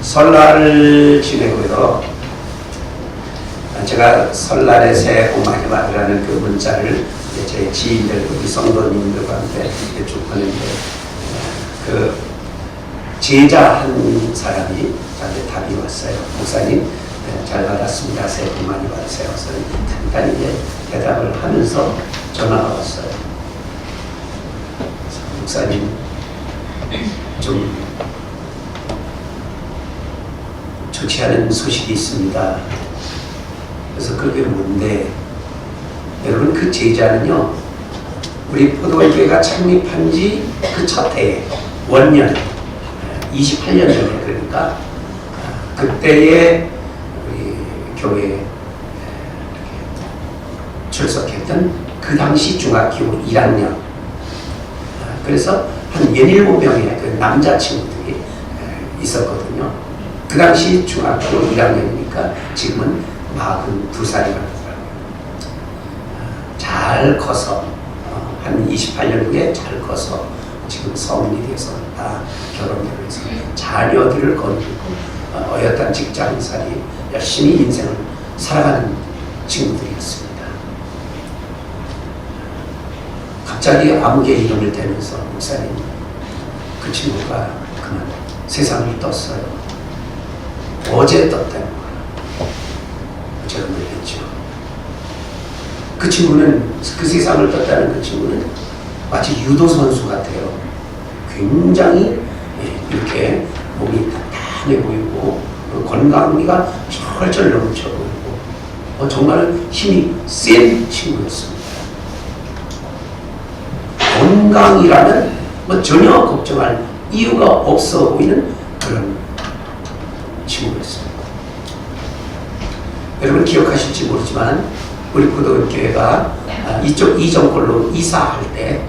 설날을 지내고요. 제가 설날에 새해 복 많이 받으라는 그 문자를 제 지인들, 우리 성도님들과 함께 쭉 보냈는데, 그 제자 한 사람이 저한테 답이 왔어요. 목사님, 잘 받았습니다. 새해 복 많이 받으세요. 그래서 간단히 이제 대답을 하면서 전화가 왔어요. 목사님, 좀 좋지 않은 소식이 있습니다. 그래서 그게 뭔데? 여러분, 그 제자는요, 우리 포도원교회가 창립한 지 그 첫 해에, 원년, 28년 전에, 그러니까, 그때에 우리 교회에 출석했던 그 당시 중학교 1학년, 그래서 한 17명의 그 남자 친구들이 있었거든요. 그 당시 중학교 1학년이니까 지금은 42살이라고 잘 커서 한 28년 후에 잘 커서 지금 성인이 돼서 다 결혼을 해서 자녀들을 거느리고 어엿한 직장살이 열심히 인생을 살아가는 친구들이었습니다. 갑자기 암흑의 이름을 대면서 목사님, 그 친구가 그만 세상을 떴어요. 어제 떴다는 거야. 제가 놀랬죠. 그 친구는, 그 세상을 떴다는 그 친구는 마치 유도 선수 같아요. 굉장히 이렇게 몸이 단단해 보이고 건강미가 철철 넘쳐 보이고 정말 힘이 센 친구였습니다. 건강이라면 전혀 걱정할 이유가 없어 보이는 그런 친구였습니다. 여러분 기억하실지 모르지만 우리 포도원교회가 이쪽 이정골로 이사할 때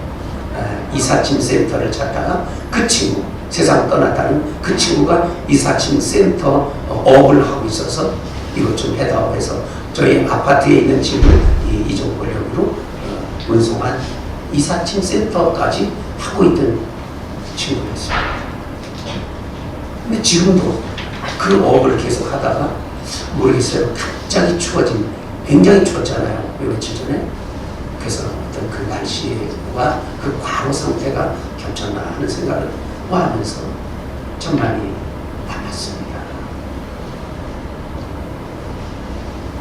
이사짐 센터를 찾다가 그 친구, 세상 떠났다는 그 친구가 이사짐 센터 업을 하고 있어서 이것 좀 해다오 해서 저희 아파트에 있는 집을 이정골역으로 운송한 이사짐 센터까지 하고 있던 친구였습니다. 근데 지금도 그 업을 계속 하다가 모르겠어요. 갑자기 추워진, 굉장히 추웠잖아요. 며칠 전에. 그래서 어떤 그 날씨와 그 과로 상태가 겹쳤나 하는 생각을 하면서 좀 많이 아팠습니다.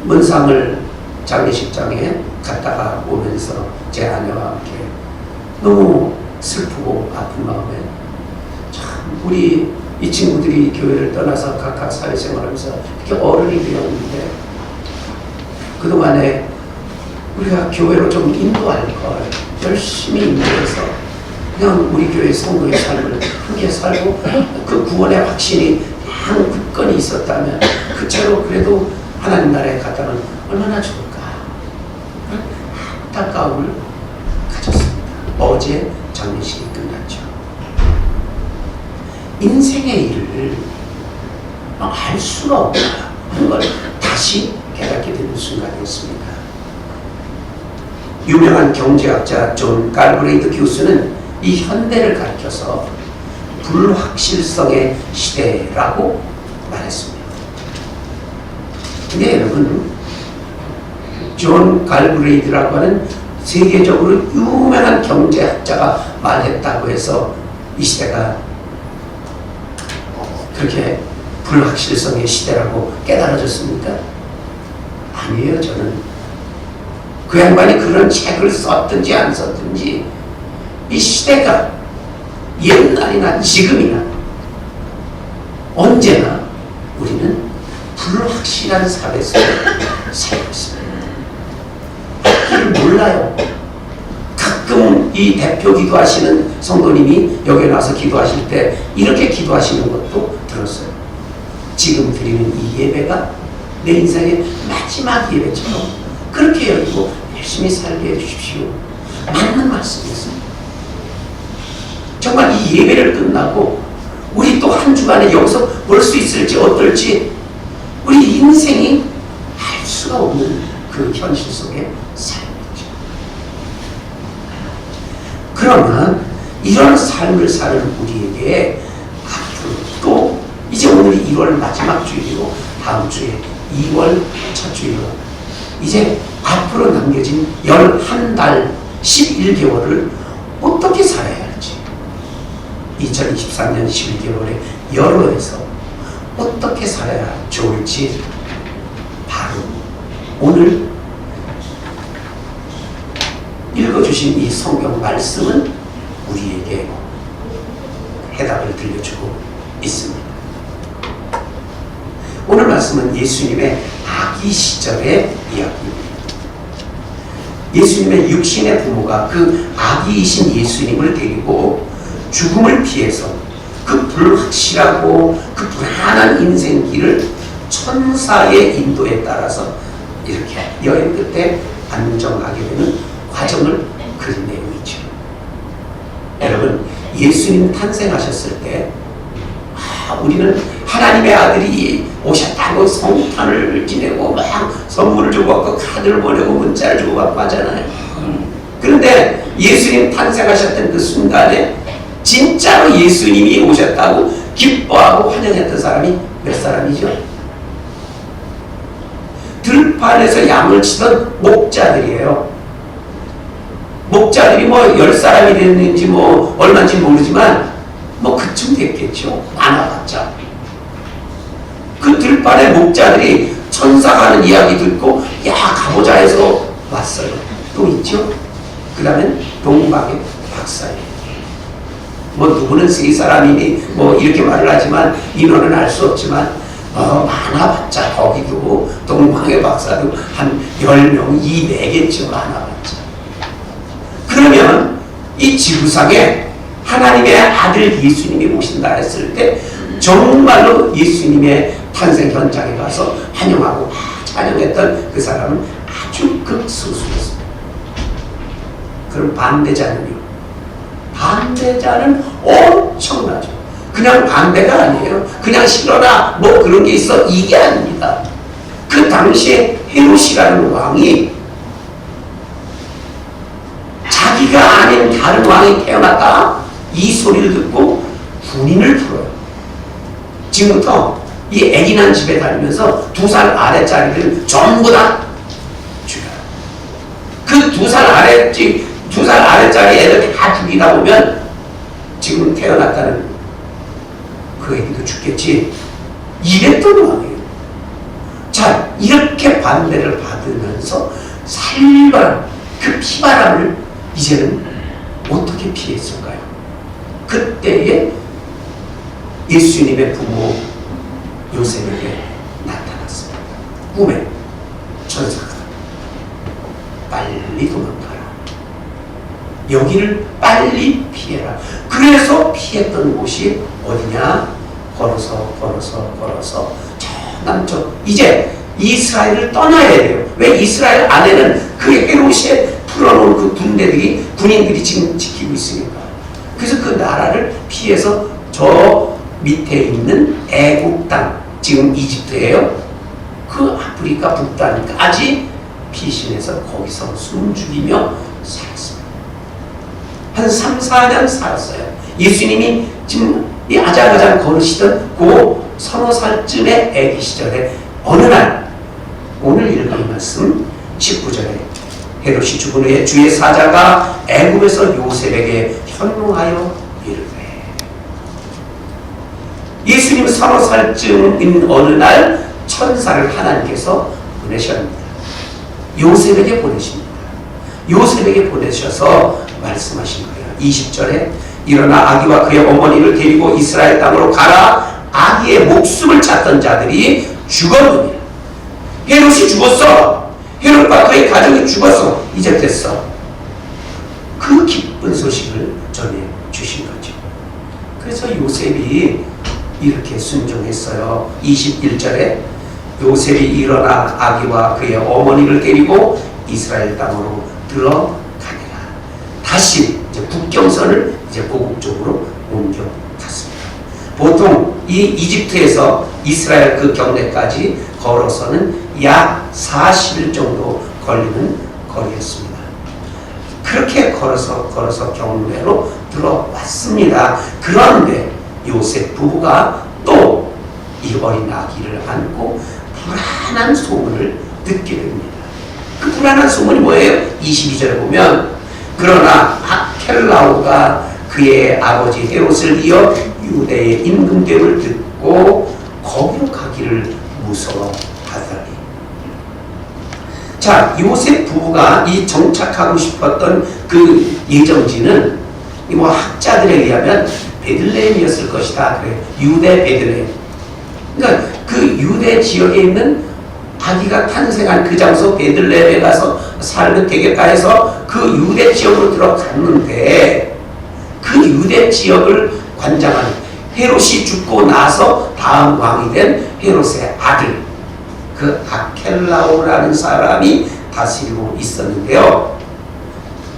문상을 장례식장에 갔다가 오면서 제 아내와 함께 너무 슬프고 아픈 마음에 참 우리 이 친구들이 교회를 떠나서 각각 사회생활하면서 이렇게 어른이 되었는데 그동안에 우리가 교회로 좀 인도할 걸 열심히 인도해서 그냥 우리 교회 성도의 삶을 함께 살고 그 구원의 확신이 한 굳건히 있었다면 그 채로 그래도 하나님 나라에 갔다면 얼마나 좋을까. 안타까움을 가졌습니다. 어제 장례식이 끝났죠. 인생의 일을 알 수가 없다 하는 걸 다시 깨닫게 되는 순간이었습니다. 유명한 경제학자 존 갈브레이드 교수는 이 현대를 가리켜서 불확실성의 시대라고 말했습니다. 근데 여러분, 존 갈브레이드라고 하는 세계적으로 유명한 경제학자가 말했다고 해서 이 시대가 그렇게 불확실성의 시대라고 깨달아졌습니까? 아니에요. 저는 그 양반이 그런 책을 썼든지 안 썼든지 이 시대가 옛날이나 지금이나 언제나 우리는 불확실한 삶에 살고 있습니다. 그걸 몰라요. 가끔 이 대표 기도하시는 성도님이 여기 나와서 기도하실 때 이렇게 기도하시는 것도 들었어요. 지금 드리는 이 예배가 내 인생의 마지막 예배처럼 그렇게 여기고 열심히 살게 해주십시오. 맞는 말씀이었습니다. 정말 이 예배를 끝나고 우리 또 한 주간에 여기서 볼 수 있을지 어떨지 우리 인생이 알 수가 없는 그 현실 속에 살고 있죠. 그러면 이런 삶을 사는 우리에게 앞으로 또 이제 오늘이 1월 마지막 주일이고 다음 주에 2월 첫 주일로 이제 앞으로 남겨진 11달 11개월을 어떻게 살아야 할지 2023년 11개월에 여러에서 어떻게 살아야 좋을지 바로 오늘 읽어주신 이 성경 말씀은 우리에게 해답을 들려주고 있습니다. 오늘 말씀은 예수님의 아기 시절의 이야기입니다. 예수님의 육신의 부모가 그 아기이신 예수님을 데리고 죽음을 피해서 그 불확실하고 그 불안한 인생길을 천사의 인도에 따라서 이렇게 여행 끝에 안정하게 되는 과정을 그린 내용이죠. 여러분, 예수님 탄생하셨을 때 우리는 하나님의 아들이 오셨다고 성탄을 지내고 막 선물을 주고받고 카드를 보내고 문자를 주고받고 하잖아요. 그런데 예수님 탄생하셨던 그 순간에 진짜로 예수님이 오셨다고 기뻐하고 환영했던 사람이 몇 사람이죠? 들판에서 양을 치던 목자들이에요. 목자들이 뭐 10사람이 됐는지 뭐 얼마인지 모르지만 뭐 그쯤 됐겠죠. 많아봤자. 그 들판에 목자들이 천사가 하는 이야기 듣고 야 가보자 해서 왔어요. 또 있죠. 그 다음엔 동방의 박사예요. 뭐 누구는 3사람이니 뭐 이렇게 말을 하지만 인원은 알 수 없지만 많아봤자 거기도 동방의 박사도 한 10명 이내겠죠. 많아봤자. 그러면 이 지구상에 하나님의 아들 예수님이 오신다 했을 때 정말로 예수님의 탄생 현장에 가서 환영하고 찬양했던 그 사람은 아주 극소수였습니다. 그럼 반대자는요? 반대자는 엄청나죠. 그냥 반대가 아니에요. 그냥 싫어라 뭐 그런 게 있어 이게 아닙니다. 그 당시에 헤롯이라는 왕이 자기가 아닌 다른 왕이 태어났다 이 소리를 듣고 군인을 풀어요. 지금부터 이 애기 난 집에 다니면서 2살 아래짜리를 전부 다 죽여요. 그 2살 아래짜리 애들 다 죽이다 보면 지금 태어났다는 그 애기도 죽겠지. 이랬던 왕이에요. 자, 이렇게 반대를 받으면서 살벌한 그 피바람을 이제는 어떻게 피했을까요? 그때에 예수님의 부모 요셉에게 나타났습니다. 꿈에 천사가 빨리 도망가라. 여기를 빨리 피해라. 그래서 피했던 곳이 어디냐? 걸어서 저 남쪽 이제 이스라엘을 떠나야 돼요. 왜? 이스라엘 안에는 그 헤롯이 풀어놓은 그 군인들이 지금 지키고 있으니까. 그래서 그 나라를 피해서 저 밑에 있는 애국 땅, 지금 이집트예요. 그 아프리카 북단까지 피신해서 거기서 숨죽이며 살았습니다. 한 3, 4년 살았어요. 예수님이 지금 이 아장아장 걸으시던 그 3~4살쯤의 애기 시절에 어느 날 오늘 읽은 말씀 19절에 헤롯이 죽은 후에 주의 사자가 애굽에서 요셉에게 현몽하여 이르되 예수님 3~4살쯤인 어느 날 천사를 하나님께서 보내셨습니다. 요셉에게 보내십니다. 요셉에게 보내셔서 말씀하신 거예요. 20절에 일어나 아기와 그의 어머니를 데리고 이스라엘 땅으로 가라. 아기의 목숨을 찾던 자들이 죽었느니라. 헤롯이 죽었어. 헤롯과 그의 가족이 죽었어. 이제 됐어. 그 기쁜 소식을 전해주신 거죠. 그래서 요셉이 이렇게 순종했어요. 21절에 요셉이 일어나 아기와 그의 어머니를 데리고 이스라엘 땅으로 들어가니라. 다시 이제 국경선을 이제 고국 쪽으로 옮겨갔습니다. 보통 이 이집트에서 이스라엘 그 경내까지 걸어서는 약 40일 정도 걸리는 거리였습니다. 그렇게 걸어서 경내로 들어왔습니다. 그런데 요셉 부부가 또 이 어린 아기를 안고 불안한 소문을 듣게 됩니다. 그 불안한 소문이 뭐예요? 22절에 보면 그러나 아켈라오가 그의 아버지 헤롯을 이어 유대의 임금됨을 듣고 거기로 가기를 무서워하더니. 자, 요셉 부부가 이 정착하고 싶었던 그 예정지는 뭐 학자들에 의하면 베들레헴이었을 것이다. 그래, 유대 베들레헴. 그러니까 그 유대 지역에 있는 아기가 탄생한 그 장소 베들레헴에 가서 살면 되겠다 해서 그 유대 지역으로 들어갔는데, 그 유대 지역을 관장하는 헤롯이 죽고 나서 다음 왕이 된 헤롯의 아들, 그 아켈라오라는 사람이 다스리고 있었는데요.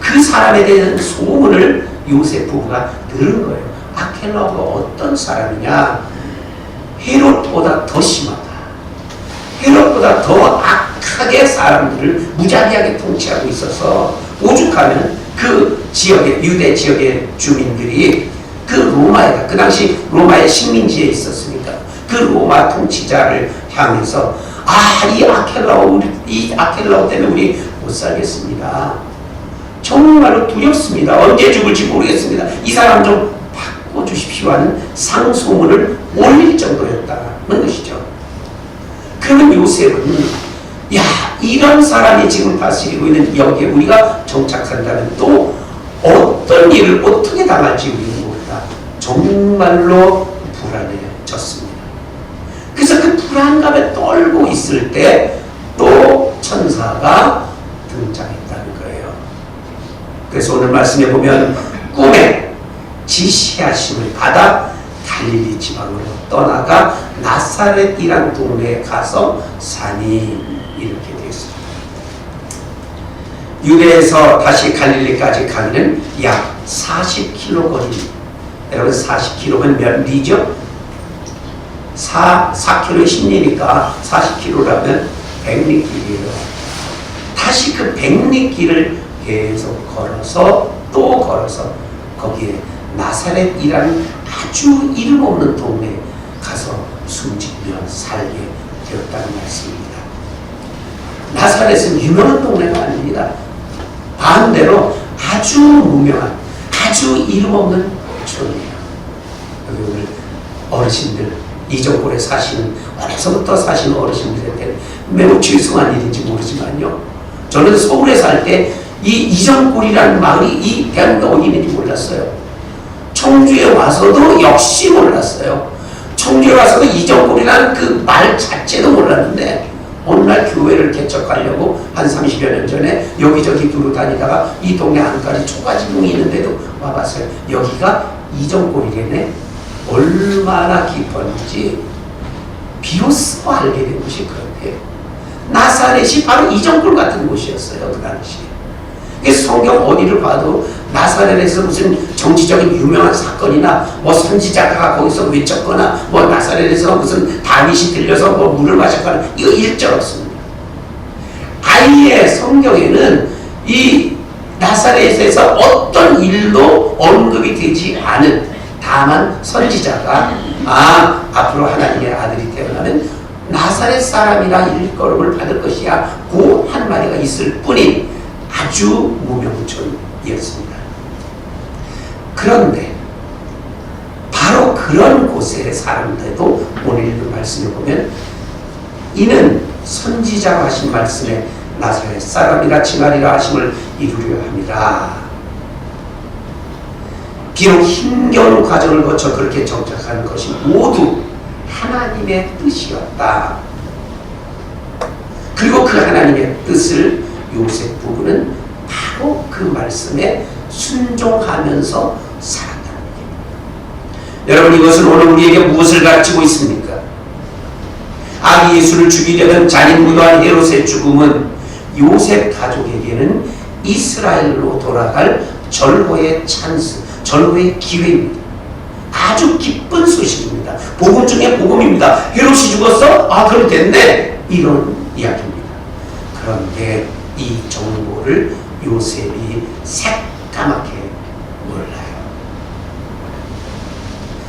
그 사람에 대한 소문을 요셉 부부가 들은 거예요. 아켈라오가 어떤 사람이냐? 헤롯보다 더 심하다. 헤롯보다 더 악하게 사람들을 무자비하게 통치하고 있어서 오죽하면 그 지역의, 유대 지역의 주민들이 그 로마에다, 그 당시 로마의 식민지에 있었으니까 그 로마 통치자를 향해서 이 아켈라오 때문에 우리 못 살겠습니다. 정말로 두렵습니다. 언제 죽을지 모르겠습니다. 이 사람 좀 바꿔주십시오 하는 상소문을 올릴 정도였다는 것이죠. 그러면 요셉은 이런 사람이 지금 다스리고 있는 여기에 우리가 정착한다면 또 어떤 일을 어떻게 당할지 우리는 모른다. 정말로 불안해졌습니다. 그래서 그 불안감에 떨고 있을 때 또 천사가 등장했다는 거예요. 그래서 오늘 말씀에 보면 꿈에 지시하심을 받아 갈릴리 지방으로 떠나가 나사렛이란 동네에 가서 사니, 이렇게 되어 있습니다. 유대에서 다시 갈릴리까지 가기는 약 40km 거리입니다. 여러분 40km면 몇 리죠? 4km에 10리니까 40km라면 100리길이에요. 다시 그 100리길을 계속 걸어서 또 걸어서 거기에 나사렛이라는 아주 이름 없는 동네에 가서 숨지며 살게 되었다는 말씀입니다. 나사렛은 유명한 동네가 아닙니다. 반대로 아주 무명한, 아주 이름 없는 촌이에요. 여기 오늘 어르신들, 이정골에 사시는, 어려서부터 사시는 어르신들한테 매우 죄송한 일인지 모르지만요, 저는 서울에 살 때 이 이정골이라는 마을이 이 대한민국에 어디 있는지 몰랐어요. 청주에 와서도 역시 몰랐어요. 청주에 와서도 이정골이라는 그 말 자체도 몰랐는데, 어느 날 교회를 개척하려고 한 30여 년 전에 여기저기 두루 다니다가 이 동네 안까지 초가지붕이 있는데도 와봤어요. 여기가 이정골이래네. 얼마나 깊었는지 비로소 알게 된 곳이 그런데, 나사렛이 바로 이정골 같은 곳이었어요. 그 당시. 그래서 성경 어디를 봐도 나사렛에서 무슨 정치적인 유명한 사건이나 뭐 선지자가 거기서 외쳤거나 뭐 나사렛에서 무슨 다윗이 들려서 뭐 물을 마셨거나 이거 일절 없습니다. 아예 성경에는 이 나사렛에서 어떤 일도 언급이 되지 않은, 다만 선지자가 앞으로 하나님의 아들이 태어나면 나사렛 사람이라 일컬음을 받을 것이야 그 한마디가 있을 뿐인 아주 무명촌이었습니다. 그런데 바로 그런 곳의 사람들도 오늘 읽은 말씀을 보면 이는 선지자가 하신 말씀에 나사렛 사람이라 칭하리라 하심을 이루려 합니다. 비록 힘겨운 과정을 거쳐 그렇게 정착한 것이 모두 하나님의 뜻이었다. 그리고 그 하나님의 뜻을 요셉 부부는 바로 그 말씀에 순종하면서 살았다는 겁니다. 여러분, 이것은 오늘 우리에게 무엇을 가르치고 있습니까? 아기 예수를 죽이려던 잔인무도한 헤롯의 죽음은 요셉 가족에게는 이스라엘로 돌아갈 절호의 찬스, 절호의 기회입니다. 아주 기쁜 소식입니다. 복음 중에 복음입니다. 헤롯이 죽었어? 그럼 됐네. 이런 이야기입니다. 그런데 이 정보를 요셉이 새까맣게 몰라요.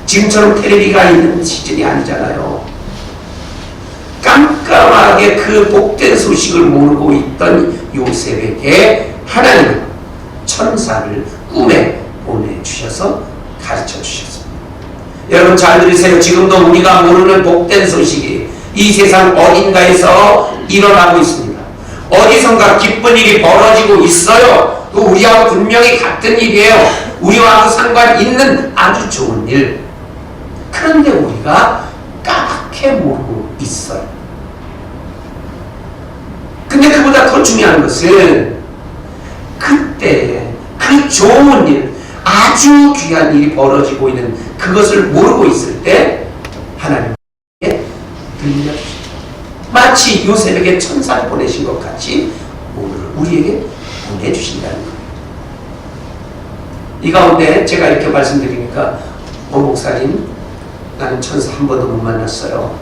지금처럼 텔레비가 있는 시즌이 아니잖아요. 분명하게 그 복된 소식을 모르고 있던 요셉에게 하나님은 천사를 꿈에 보내주셔서 가르쳐 주셨습니다. 여러분 잘 들으세요. 지금도 우리가 모르는 복된 소식이 이 세상 어딘가에서 일어나고 있습니다. 어디선가 기쁜 일이 벌어지고 있어요. 또 우리하고 분명히 같은 일이에요. 우리와도 상관 있는 아주 좋은 일. 그런데 우리가 까맣게 모르고 있어요. 근데 그보다 더 중요한 것은 그때 그 좋은 일, 아주 귀한 일이 벌어지고 있는 그것을 모르고 있을 때 하나님께 들려주십니다. 마치 요셉에게 천사를 보내신 것 같이 오늘 우리에게 보내주신다는 거예요. 이 가운데 제가 이렇게 말씀드리니까 목사님 나는 천사 한 번도 못 만났어요.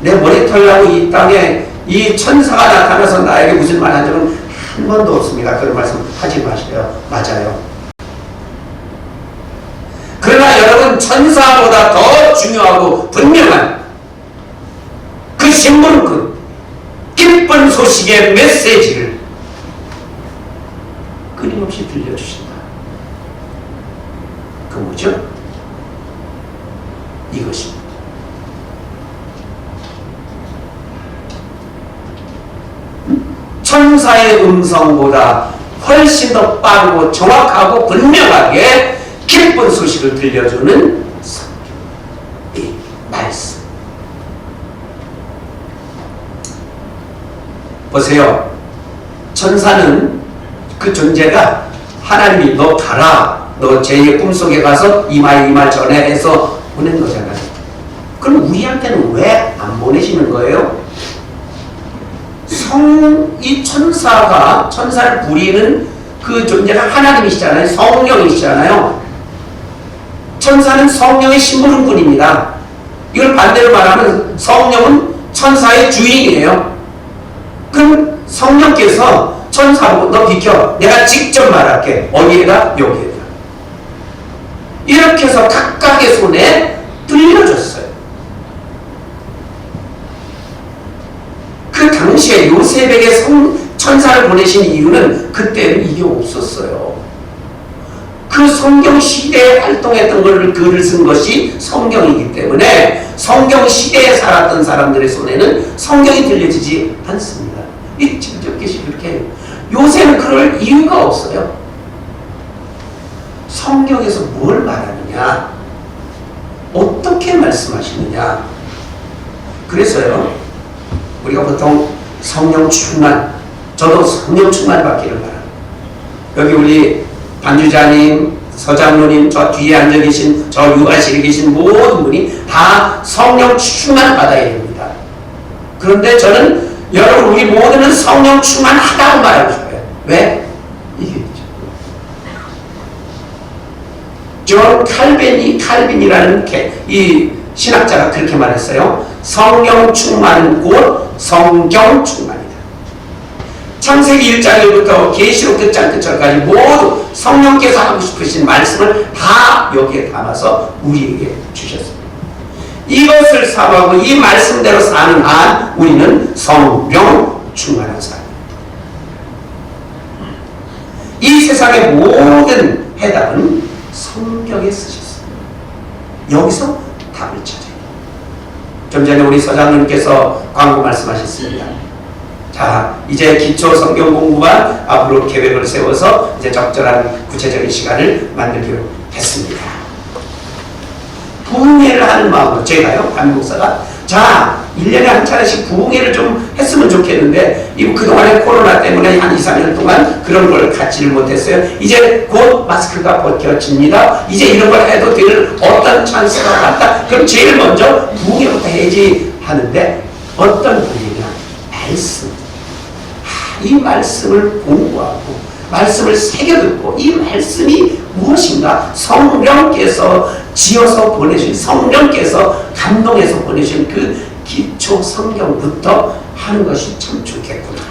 내 머리 털라고 이 땅에 이 천사가 나타나서 나에게 무슨 말 한 적은 한 번도 없습니다. 그런 말씀 하지 마세요. 맞아요. 그러나 여러분 천사보다 더 중요하고 분명한 그 신문꾼 기쁜 소식의 메시지를 끊임없이 들려주신다. 그 뭐죠? 이것입니다. 천사의 음성보다 훨씬 더 빠르고 정확하고 분명하게 기쁜 소식을 들려주는 성경의 말씀. 보세요. 천사는 그 존재가 하나님이 너 가라. 너 제 꿈속에 가서 이 말 전해해서 보낸 거잖아요. 그럼 우리한테는 왜 안 보내시는 거예요? 이 천사를 부리는 그 존재가 하나님이시잖아요. 성령이시잖아요. 천사는 성령의 심부름꾼입니다. 이걸 반대로 말하면 성령은 천사의 주인이에요. 그럼 성령께서 천사보고 너 비켜. 내가 직접 말할게. 어디에다? 여기에다. 이렇게 해서 각각의 손에 들려줬어요. 그 당시에 요셉에게 천사를 보내신 이유는 그때는 이게 없었어요. 그 성경 시대에 활동했던 글을 쓴 것이 성경이기 때문에 성경 시대에 살았던 사람들의 손에는 성경이 들려지지 않습니다. 이 직접계시 그렇게 해요. 요새는 그럴 이유가 없어요. 성경에서 뭘 말하느냐, 어떻게 말씀하시느냐. 그래서요, 우리가 보통 성령 충만, 저도 성령 충만 받기를 바랍니다. 여기 우리 반주자님, 서장로님, 저 뒤에 앉아 계신, 저 유아실에 계신 모든 분이 다 성령 충만 받아야 됩니다. 그런데 저는 여러분 우리 모두는 성령 충만하다고 말하고 싶어요. 왜? 이게 있죠. 존 칼빈이라는 이 신학자가 그렇게 말했어요. 성령 충만은 곧 성경 충만이다. 창세기 1장 1부터 계시록 끝장 끝절까지 모두 성령께서 하고 싶으신 말씀을 다 여기에 담아서 우리에게 주셨습니다. 이것을 사모하고 이 말씀대로 사는 한 우리는 성령 충만한 사람. 이 세상의 모든 해답은 성경에 쓰셨습니다. 여기서 답을 찾아요. 좀 전에 우리 서장님께서 광고 말씀하셨습니다. 자, 이제 기초 성경 공부만 앞으로 계획을 세워서 이제 적절한 구체적인 시간을 만들기로 했습니다. 부흥회를 하는 마음으로 제가요, 담임목사가 자, 1년에 한 차례씩 부흥회를 좀 했으면 좋겠는데 이거 그동안에 코로나 때문에 한 2, 3년 동안 그런 걸 갖지를 못했어요. 이제 곧 마스크가 벗겨집니다. 이제 이런 걸 해도 될 어떤 찬스가 왔다. 그럼 제일 먼저 부흥회부터 해야지 하는데 어떤 부흥회냐? 말씀. 이 말씀을 공부하고 말씀을 새겨듣고 이 말씀이 무엇인가 성령께서 지어서 보내신, 성령께서 감동해서 보내신 그 기초 성경부터 하는 것이 참 좋겠구나.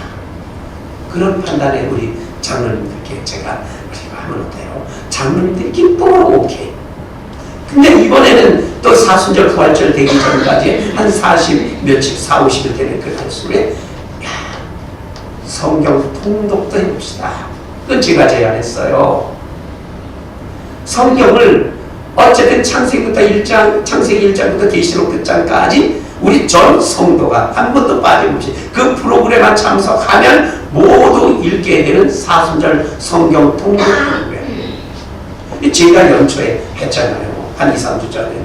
그런 판단에 우리 장로님들께 제가 우리가 하면 어때요? 장로님들이 기쁨으로 오케이. 근데 이번에는 또 사순절 부활절 되기 전까지 한 40 며칠, 4, 50일 되는 그 달수에 성경 통독도 해봅시다. 그건 제가 제안했어요. 성경을 어쨌든 창세기부터 1장, 창세기 1장부터 계시록 끝장까지 우리 전 성도가 한 번도 빠짐없이 그 프로그램만 참석하면 모두 읽게 되는 사순절 성경 통독 프로그램. 제가 연초에 했잖아요. 한 2, 3주 전에.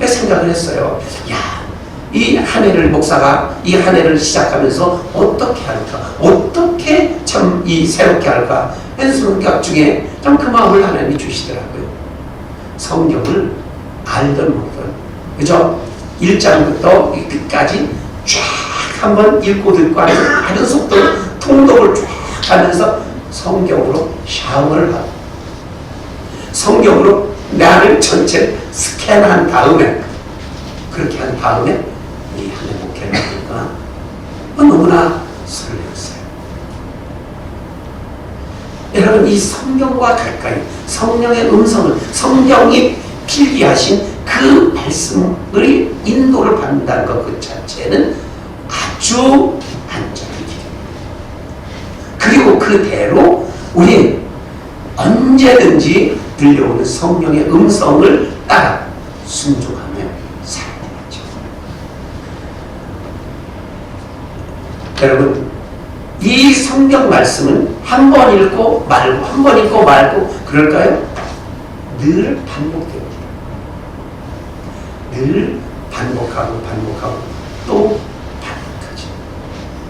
생각을 했어요. 야, 이 한 해를 목사가 이 한 해를 시작하면서 어떻게 할까? 어떻게 참 이 새롭게 할까? 생각 중에 좀 그 마음을 하나님이 주시더라고요. 성경을 알든 모르든, 그죠? 1장부터 끝까지 쫙 한번 읽고 듣고 하면서 다른 속도로 통독을 쫙 하면서 성경으로 샤워를 하고 성경으로 나를 전체 스캔한 다음에 그렇게 한 다음에 이 하나님 목회를 하니까 너무나 설레었어요. 여러분, 이 성경과 가까이 성령의 음성을, 성경이 필기하신 그 말씀을 인도를 받는다는 것 그 자체는 아주 안전한 길입니다. 그리고 그대로 우리 언제든지 들려오는 성령의 음성을 따라 순종하며 살아야 되죠. 여러분, 이 성경 말씀은 한 번 읽고 말고 한 번 읽고 말고 그럴까요? 늘 반복됩니다. 늘 반복하고 반복하고 또 반복하죠.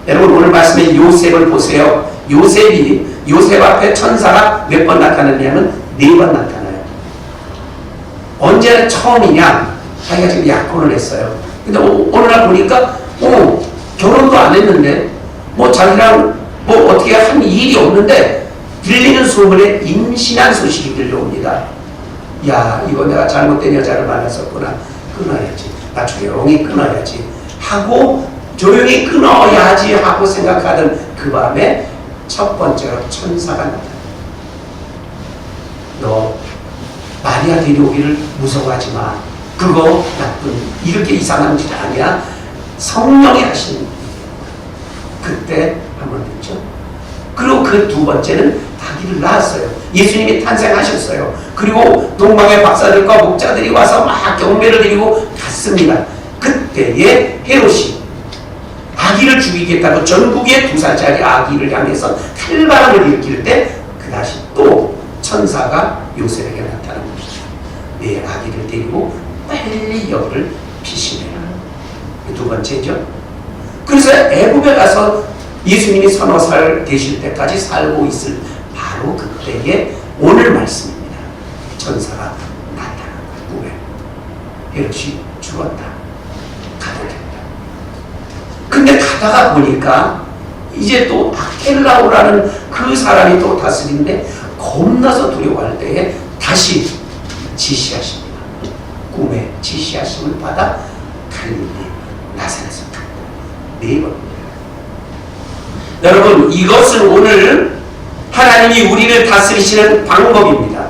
여러분, 오늘 말씀에 요셉을 보세요. 요셉 앞에 천사가 몇 번 나타났냐면 4번 나타나요. 언제나 처음이냐? 자기가 지금 약혼을 했어요. 근데 어느 날 보니까 결혼도 안 했는데 자기랑 어떻게 한 일이 없는데 들리는 소문에 임신한 소식이 들려옵니다. 야, 이거 내가 잘못된 여자를 만났었구나. 끊어야지. 나 조용히 끊어야지 하고 조용히 끊어야지 하고 생각하던 그 밤에 첫 번째로 천사가 나타납니다. 너 마리아 데려오기를 무서워하지 마. 그거 나쁜 이렇게 이상한 짓 아니야. 성령이 하시는 일이에요. 그때 한번 됐죠. 그리고 그 두 번째는 아기를 낳았어요. 예수님이 탄생하셨어요. 그리고 동방의 박사들과 목자들이 와서 막 경배를 드리고 갔습니다. 그때에 헤롯이 아기를 죽이겠다고 전국의 2살짜리 아기를 향해서 칼바람을 일으킬 때 그다시 또 천사가 요셉에게 나타난 것이죠. 내 아기를 데리고 빨리 여기를 피신해라. 두 번째죠. 그래서 애굽에 가서 예수님이 서너 살 되실 때까지 살고 있을 바로 그때에 오늘 말씀입니다. 천사가 나타난 꿈에 헤롯이 죽었다. 가도 된다. 근데 가다가 보니까 이제 또 아켈라오라는 그 사람이 또 다스리는데 겁나서 두려워할 때에 다시 지시하십니다. 꿈에 지시하심을 받아 갈릴리 나사렛으로 갔다. 4번입니다. 여러분, 이것은 오늘 하나님이 우리를 다스리시는 방법입니다.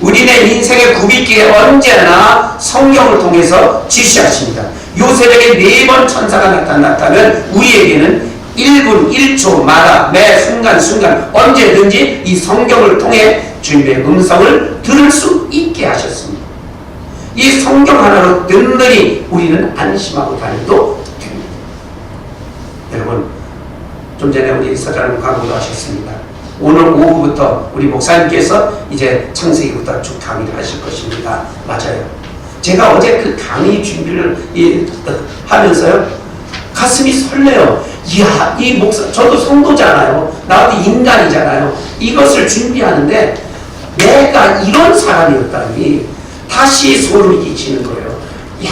우리의 인생의 굽이기에 언제나 성경을 통해서 지시하십니다. 요셉에게 4번 천사가 나타났다면 우리에게는 1분 1초마다 매 순간순간 언제든지 이 성경을 통해 주님의 음성을 들을 수 있게 하셨습니다. 이 성경 하나로 든든히 우리는 안심하고 다녀도 됩니다. 여러분, 좀 전에 우리 서장님 광고도 하셨습니다. 오늘 오후부터 우리 목사님께서 이제 창세기부터 쭉 강의를 하실 것입니다. 맞아요. 제가 어제 그 강의 준비를 하면서요, 가슴이 설레요. 이야, 이 목사, 저도 성도잖아요. 나도 인간이잖아요. 이것을 준비하는데 내가 이런 사람이었다니 다시 소름이 끼치는 거예요. 이야,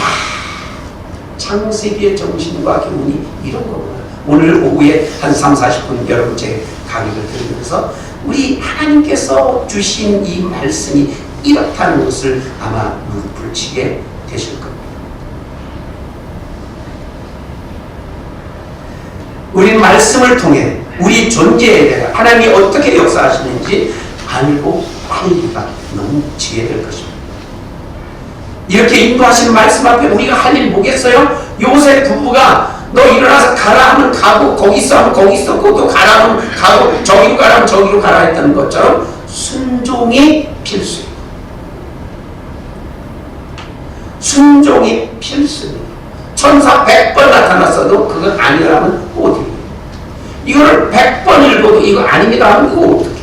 창세기의 정신과 교훈이 이런 거구나. 오늘 오후에 한 3, 40분 여러분 제 강의를 들으면서 우리 하나님께서 주신 이 말씀이 이렇다는 것을 아마 눈을 치게 되실 겁니다. 우리는 말씀을 통해 우리 존재에 대해 하나님이 어떻게 역사하시는지 알고 알기가 너무 지혜될 것입니다. 이렇게 인도하시는 말씀 앞에 우리가 할 일 뭐겠어요? 요셉 부부가 너 일어나서 가라 하면 가고 거기 있어 하면 거기 있었고 또 가라 하면 가고 저기로 가라 하면 저기로 가라 했다는 것처럼 순종이 필수예요. 순종이 필수입니다. 천사 100번 나타났어도 그건 아니라면 어떻게 해요? 이거를 100번 읽어도 이거 아닙니다 하면 그거 어떻게 해요?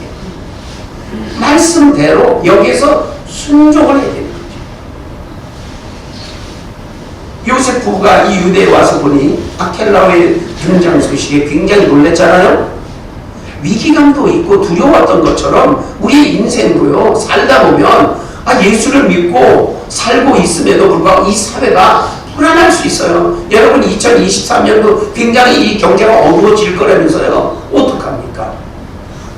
말씀대로 여기에서 순종을 해야 되는 거죠. 요셉 부부가 이 유대에 와서 보니 아켈라오의 등장 소식에 굉장히 놀랐잖아요. 위기감도 있고 두려웠던 것처럼 우리의 인생도요, 살다 보면 예수를 믿고 살고 있음에도 불구하고 이 사회가 불안할 수 있어요. 여러분 2023년도 굉장히 이 경제가 어두워질 거라면서요. 어떡합니까?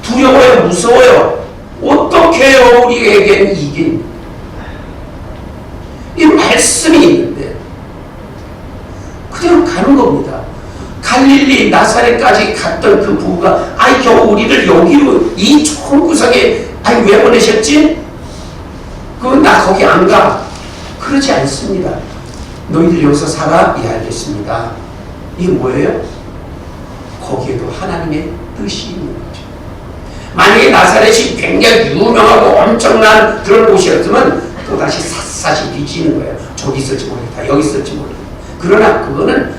두려워요, 무서워요. 어떻게 해요? 우리에겐 이게 이 말씀이 있는데 그대로 가는 겁니다. 갈릴리 나사렛까지 갔던 그 부부가 겨우 우리를 여기로 이 좁은 구석에 왜 보내셨지? 그건 나 거기 안 가. 그러지 않습니다. 너희들 여기서 살아? 예, 알겠습니다. 이게 뭐예요? 거기에도 하나님의 뜻이 있는 거죠. 만약에 나사렛이 굉장히 유명하고 엄청난 그런 곳이었으면 또다시 샅샅이 뒤지는 거예요. 저기 있을지 모르겠다. 여기 있을지 모르겠다. 그러나 그거는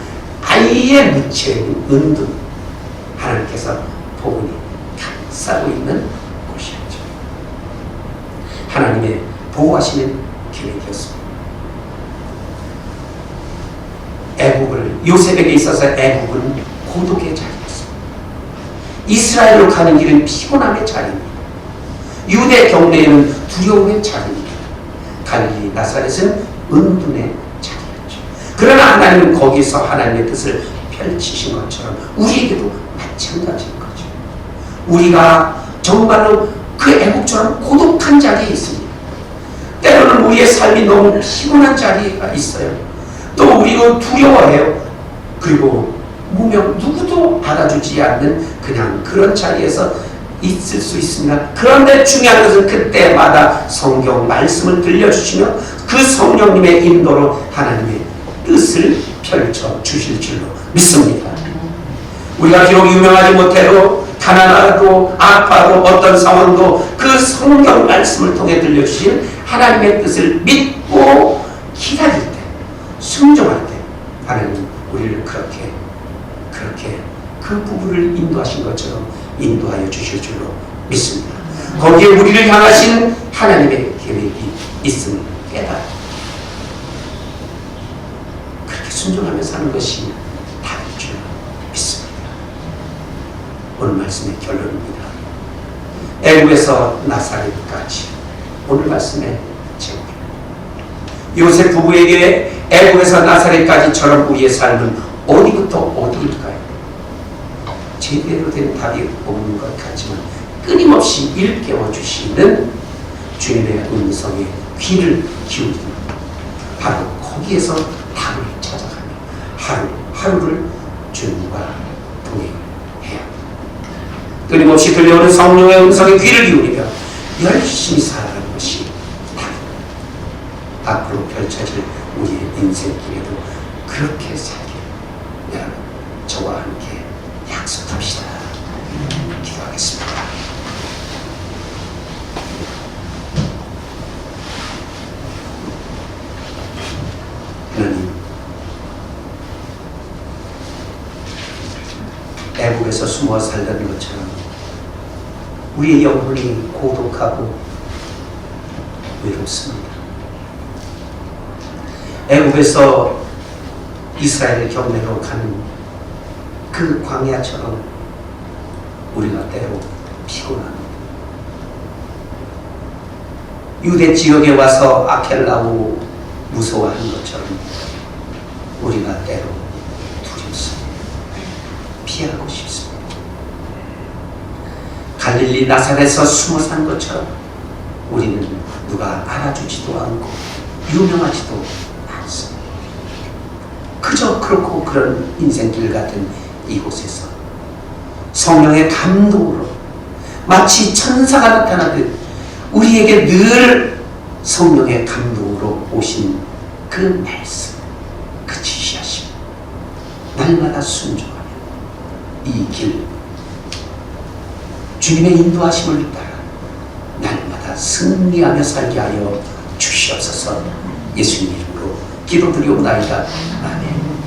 아예 무채인 은둔. 하나님께서 복음이 감싸고 있는 곳이었죠. 하나님의 보호하시는 계획이었습니다. 요셉에게 있어서 애국은 고독의 자리였습니다. 이스라엘로 가는 길은 피곤함의 자리입니다. 유대 경내에는 두려움의 자리입니다. 갈릴리 나사렛은 은둔의 자리였죠. 그러나 하나님은 거기서 하나님의 뜻을 펼치신 것처럼 우리에게도 마찬가지인 거죠. 우리가 정말로 그 애국처럼 고독한 자리에 있습니다. 때로는 우리의 삶이 너무 피곤한 자리가 있어요. 또 우리도 두려워해요. 그리고 무명 누구도 알아주지 않는 그냥 그런 자리에서 있을 수 있습니다. 그런데 중요한 것은 그때마다 성경 말씀을 들려주시며 그 성령님의 인도로 하나님의 뜻을 펼쳐 주실 줄로 믿습니다. 우리가 비록 유명하지 못해도 가난하고 아파도 어떤 상황도 그 성경 말씀을 통해 들려주신 하나님의 뜻을 믿고 기다릴 때, 순종할 때 하나님 우리를 그렇게 그 부부를 인도하신 것처럼 인도하여 주실 줄로 믿습니다. 거기에 우리를 향하신 하나님의 계획이 있음을 깨달아 그렇게 순종하며 사는 것이 답일 줄 믿습니다. 오늘 말씀의 결론입니다. 애굽에서 나사렛까지 오늘 말씀의 제목. 요셉 부부에게 애굽에서 나사렛까지처럼 우리의 삶은 어디부터 어디일까요? 제대로 된 답이 없는 것 같지만 끊임없이 일깨워 주시는 주님의 음성에 귀를 기울이는 바로 거기에서 답을 찾아가며 하루를 주님과 동행해야 합니다. 끊임없이 들려오는 성령의 음성에 귀를 기울이며 열심히 살아가는 것이 답입니다. 앞으로 펼쳐질 우리의 인생길에도 그렇게 살게 여러분 저와 함께 약속합시다. 기도하겠습니다. 하나님, 애국에서 숨어 살던 것처럼 우리의 영혼이 고독하고 외롭습니다. 애국에서 이스라엘 경내로 가는 그 광야처럼 우리가 때로 피곤합니다. 유대 지역에 와서 아켈라오 무서워하는 것처럼 우리가 때로 두렵습니다. 피하고 싶습니다. 갈릴리 나사렛에서 숨어 산 것처럼 우리는 누가 알아주지도 않고 유명하지도 않습니다. 그저 그렇고 그런 인생길 같은 이곳에서 성령의 감동으로 마치 천사가 나타나듯 우리에게 늘 성령의 감동으로 오신 그 말씀, 그 지시하심, 날마다 순종하며 이 길, 주님의 인도하심을 따라 날마다 승리하며 살게 하여 주시옵소서. 예수님 이름으로 기도드리옵나이다. 아멘.